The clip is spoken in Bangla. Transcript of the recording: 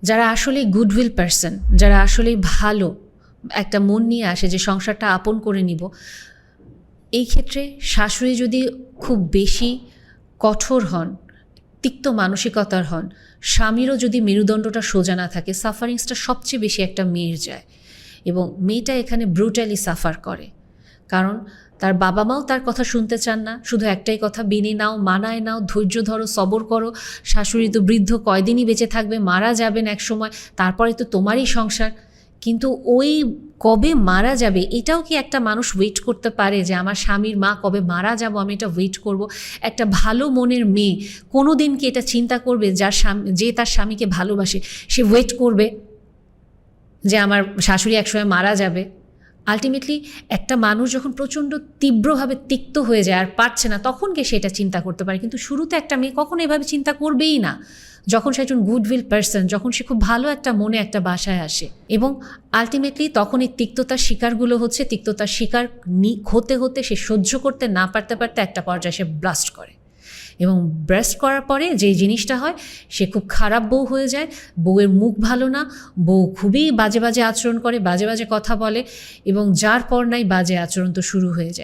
যারা আসলে গুডউইল পারসন, যারা আসলে ভালো একটা মন নিয়ে আসে যে সংসারটা আপন করে নিব, এই ক্ষেত্রে শাশুড়ি যদি খুব বেশি কঠোর হন, তিক্ত মানসিকতার হন, স্বামীরও যদি মেরুদণ্ডটা সোজা না থাকে, সাফারিংসটা সবচেয়ে বেশি একটা মেয়ের যায়। এবং মেয়েটা এখানে ব্রুটালি সাফার করে, কারণ তার বাবা মাও তার কথা শুনতে চান না, শুধু একটাই কথা, মেনে নাও, মানায় নাও, ধৈর্য ধরো, সবর করো, শাশুড়ি তো বৃদ্ধ, কয়দিনই বেঁচে থাকবে, মারা যাবেন এক সময়, তারপরে তো তোমারই সংসার। কিন্তু ওই কবে মারা যাবে এটাও কি একটা মানুষ ওয়েট করতে পারে যে আমার স্বামীর মা কবে মারা যাব আমি এটা ওয়েট করব? একটা ভালো মনের মেয়ে কোনো দিন কি এটা চিন্তা করবে যে তার স্বামীকে ভালোবাসে সে ওয়েট করবে যে আমার শাশুড়ি একসময় মারা যাবে? আলটিমেটলি একটা মানুষ যখন প্রচণ্ড তীব্রভাবে তিক্ত হয়ে যায় আর পারছে না, তখন কে সেটা চিন্তা করতে পারে। কিন্তু শুরুতে একটা মেয়ে কখনো এভাবে চিন্তা করবেই না, যখন সে একজন গুডউইল পারসন, যখন সে খুব ভালো একটা মনে একটা বাসায় আসে। এবং আলটিমেটলি তখন এই তিক্ততার শিকারগুলো হচ্ছে, তিক্ততার শিকার হতে হতে সে সহ্য করতে না পারতে পারতে একটা পর্যায়ে সে ব্লাস্ট করে। এবং ব্রেস্ট করার পরে যেই জিনিসটা হয়, সে খুব খারাপ বউ হয়ে যায়। বউয়ের মুখ ভালো না, বউ খুবই বাজে বাজে আচরণ করে, বাজে বাজে কথা বলে, এবং যার পর নাই বাজে আচরণ তো শুরু হয়ে যায়।